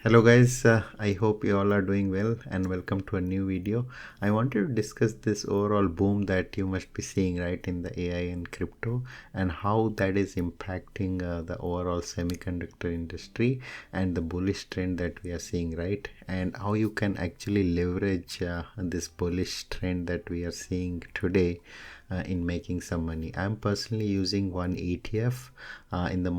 Hello guys, I hope you all are doing well and welcome to a new video. I wanted to discuss this overall boom that you must be seeing right in the AI and crypto and how that is impacting the overall semiconductor industry and the bullish trend that we are seeing, right, and how you can actually leverage this bullish trend that we are seeing today in making some money. I'm personally using one ETF in the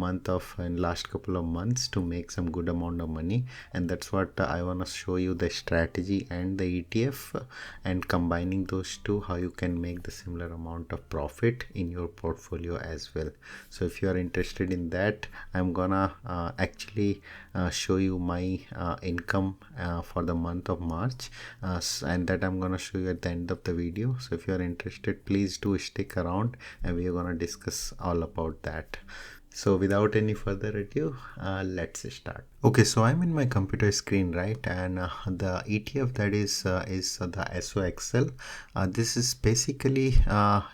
last couple of months to make some good amount of money, and that's what I want to show you the strategy and the ETF, and combining those two, how you can make the similar amount of profit in your portfolio as well. So if you are interested in that, I'm gonna actually show you my income for the month of March, and that I'm gonna show you at the end of the video. So if you are interested, please do stick around and we are gonna discuss all about that. So without any further ado, let's start. Okay, so I'm in my computer screen, right, and the ETF that is the SOXL. This is basically,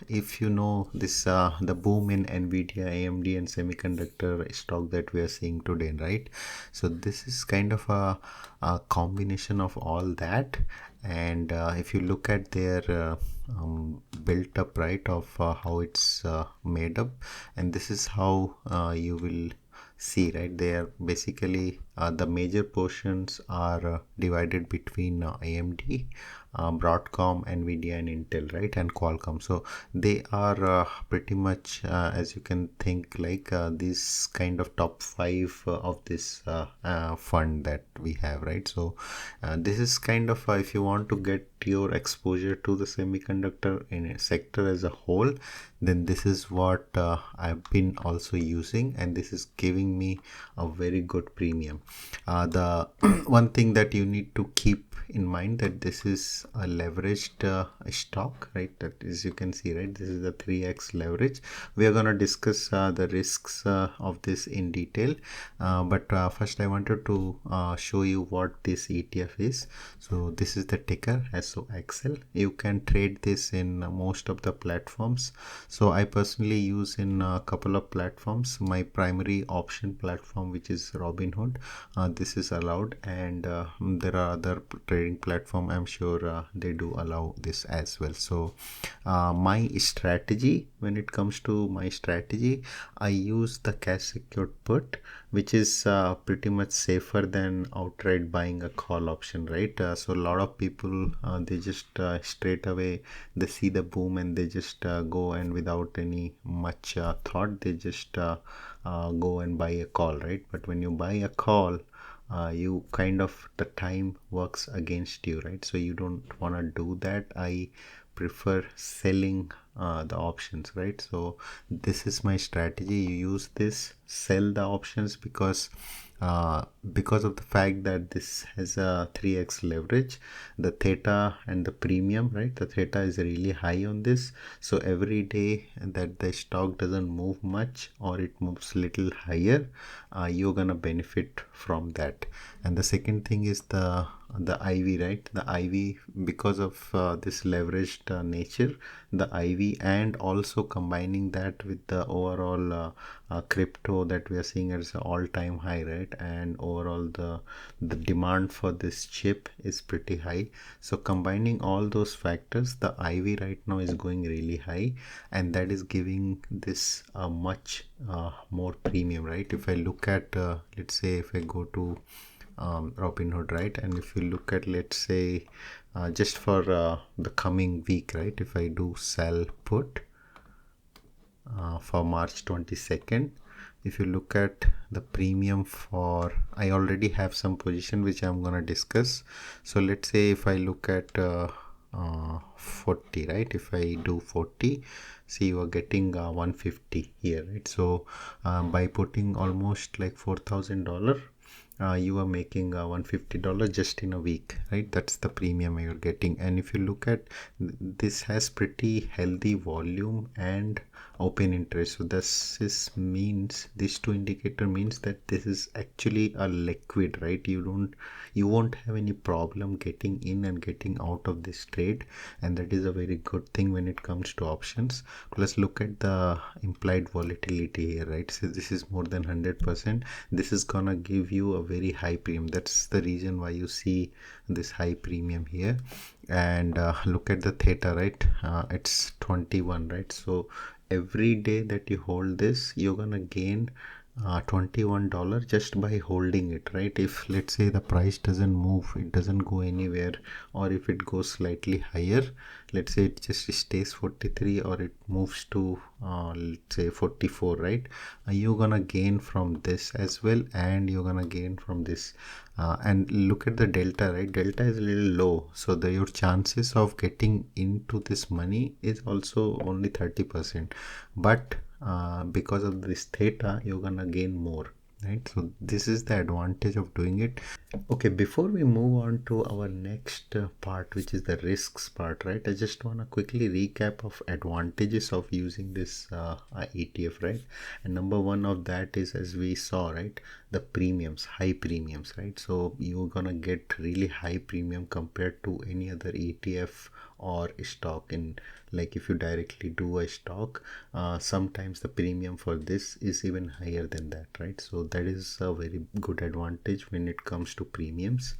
if you know this, the boom in Nvidia, AMD, and semiconductor stock that we are seeing today, right? So this is kind of a combination of all that, and if you look at their built up, right, of how it's made up, and this is how you will see, right, they are basically the major portions are divided between AMD, Broadcom, Nvidia, and Intel, right, and Qualcomm. So they are pretty much, as you can think, like this kind of top five of this fund that we have, right? So this is kind of if you want to get your exposure to the semiconductor in a sector as a whole, then this is what I've been also using, and this is giving me a very good premium. The one thing that you need to keep in mind, that this is a leveraged stock, right? That is, you can see, right, this is the 3x leverage. We are going to discuss the risks of this in detail, but first I wanted to show you what this ETF is. So this is the ticker SOXL. You can trade this in most of the platforms. So I personally use in a couple of platforms. My primary option platform, which is Robinhood, this is allowed, and there are other trading platform, I'm sure they do allow this as well. So my strategy, when it comes to my strategy, I use the cash secured put, which is pretty much safer than outright buying a call option, right? So a lot of people, they just straight away, they see the boom and they just go, and without any much thought, they just go and buy a call, right? But when you buy a call, you kind of, the time works against you, right? So you don't want to do that. I prefer selling the options, right? So this is my strategy. You use this, sell the options, because of the fact that this has a 3x leverage, the theta and the premium, right, the theta is really high on this. So every day that the stock doesn't move much, or it moves little higher, you're gonna benefit from that. And the second thing is the IV, right? The IV, because of this leveraged nature, the IV, and also combining that with the overall crypto that we are seeing as an all-time high, right? And overall the demand for this chip is pretty high. So combining all those factors, the IV right now is going really high, and that is giving this a much more premium, right? If I look at let's say if I go to Robinhood, right, and if you look at, let's say, just for the coming week, right, if I do sell put for March 22nd, if you look at the premium for, I already have some position which I'm gonna discuss. So let's say if I look at 40, right, if I do 40, see, you are getting 150 here, right? So by putting almost like $4,000, you are making $150 just in a week, right? That's the premium you're getting. And if you look at, this has pretty healthy volume and open interest. So this two indicator means that this is actually a liquid, right? You won't have any problem getting in and getting out of this trade, and that is a very good thing when it comes to options. Plus look at the implied volatility here, right? So this is more than 100%. This is gonna give you a very high premium. That's the reason why you see this high premium here. And look at the theta, right? It's 21, right? So every day that you hold this, you're gonna gain $21 just by holding it, right? If let's say the price doesn't move, it doesn't go anywhere, or if it goes slightly higher, let's say it just stays 43 or it moves to let's say 44, right? You're gonna gain from this as well, and you're gonna gain from this. And look at the delta, right? Delta is a little low, so your chances of getting into this money is also only 30%, but because of this theta, you're gonna gain more, right? So this is the advantage of doing it. Okay, before we move on to our next part, which is the risks part, right? I just want to quickly recap of advantages of using this ETF, right? And number one of that is, as we saw, right, the premiums, high premiums, right? So you're gonna get really high premium compared to any other ETF or stock. In like if you directly do a stock, sometimes the premium for this is even higher than that, right? So that is a very good advantage when it comes to premiums.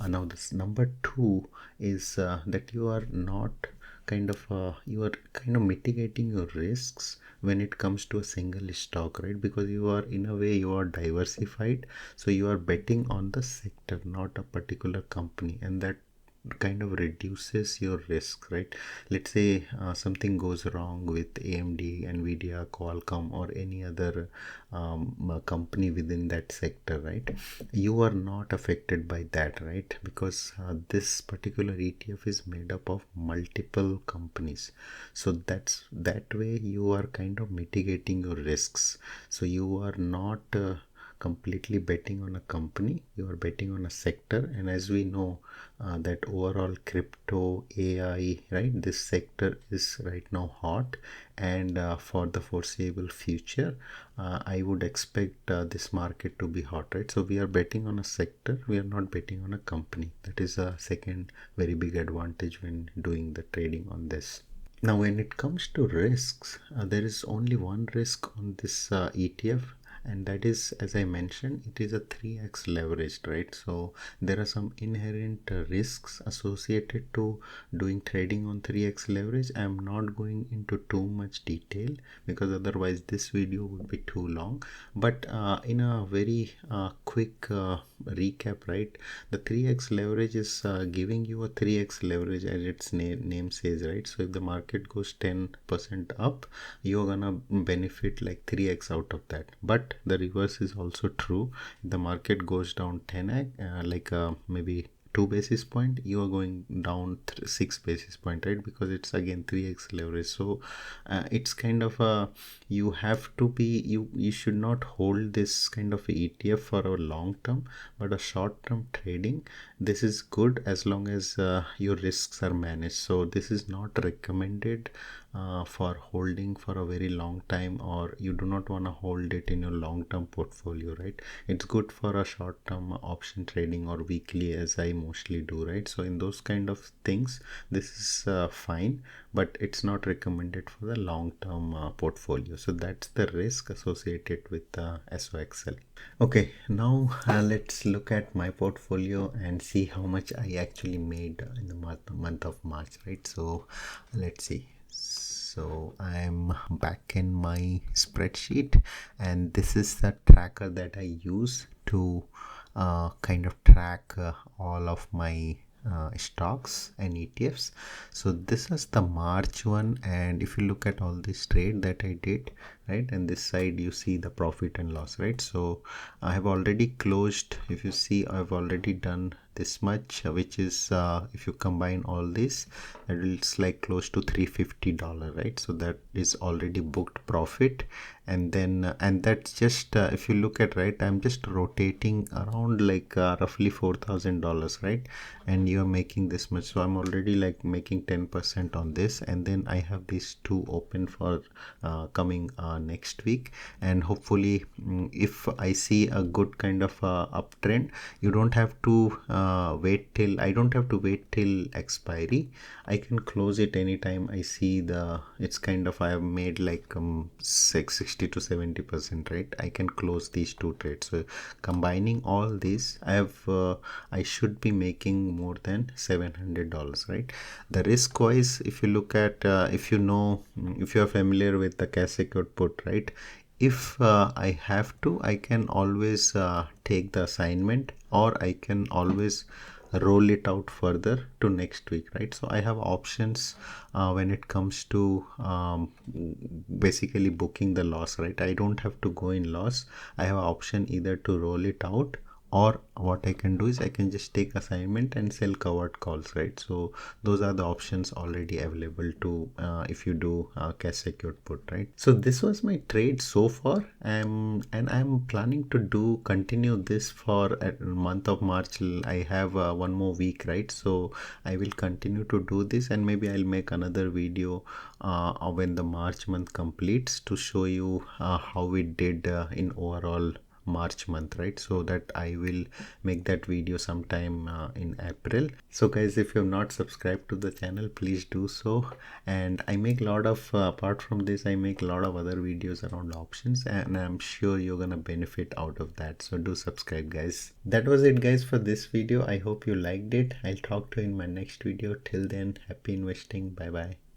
Now this number two is that you are not you are kind of mitigating your risks when it comes to a single stock, right? Because you are, in a way, you are diversified, so you are betting on the sector, not a particular company, and that kind of reduces your risk, right? Let's say something goes wrong with AMD, Nvidia, Qualcomm, or any other company within that sector, right? You are not affected by that, right? Because this particular ETF is made up of multiple companies, so that way you are kind of mitigating your risks. So you are not completely betting on a company, you are betting on a sector. And as we know, that overall crypto, AI, right, this sector is right now hot, and for the foreseeable future, I would expect this market to be hot, right? So we are betting on a sector, we are not betting on a company. That is a second very big advantage when doing the trading on this. Now when it comes to risks, there is only one risk on this ETF, and that is, as I mentioned, it is a 3x leveraged, right? So there are some inherent risks associated to doing trading on 3x leverage. I am not going into too much detail because otherwise this video would be too long, but in a very quick recap, right, the 3x leverage is giving you a 3x leverage, as its name says, right? So if the market goes 10% up, you're gonna benefit like 3x out of that. But the reverse is also true. If the market goes down 10x, maybe 2 basis point, you are going down 6 basis point, right? Because it's again 3x leverage. So it's kind of a, you have to be, you should not hold this kind of a ETF for a long term, but a short term trading, this is good as long as your risks are managed. So this is not recommended for holding for a very long time, or you do not want to hold it in your long term portfolio, right? It's good for a short term option trading or weekly, as I mostly do, right? So in those kind of things, this is fine, but it's not recommended for the long term portfolio. So that's the risk associated with SOXL. Okay, now let's look at my portfolio and see how much I actually made in the month of March, right? So let's see. So I'm back in my spreadsheet, and this is the tracker that I use to kind of track all of my stocks and ETFs. So this is the March one, and if you look at all this trade that I did, right, and this side you see the profit and loss, right? So I have already closed, if you see, I've already done this much, which is if you combine all this, it's like close to $350, right? So that is already booked profit. And then and that's just if you look at, right, I'm just rotating around like roughly $4,000, right? And you're making this much, so I'm already like making 10% on this. And then I have these two open for coming next week. And hopefully if I see a good kind of uptrend, you don't have to I don't have to wait till expiry. I can close it anytime I see it's kind of, I have made like 60 to 70%, right? I can close these two trades. So combining all these, I should be making more than $700, right? The risk wise, if you look at if you know, if you're familiar with the cash secured put, right? If I have to, I can always take the assignment, or I can always roll it out further to next week, right? So I have options when it comes to basically booking the loss, right? I don't have to go in loss. I have option either to roll it out, or what I can do is I can just take assignment and sell covered calls, right? So those are the options already available to if you do cash secured put, right? So this was my trade so far, and I'm planning to do continue this for a month of March. I have one more week, right? So I will continue to do this, and maybe I'll make another video when the March month completes to show you how we did in overall March month, right? So that I will make that video sometime in April. So guys, if you have not subscribed to the channel, please do so. And I make a lot of apart from this, I make a lot of other videos around options, and I'm sure you're gonna benefit out of that. So do subscribe, guys. That was it, guys, for this video. I hope you liked it. I'll talk to you in my next video. Till then, happy investing. Bye bye.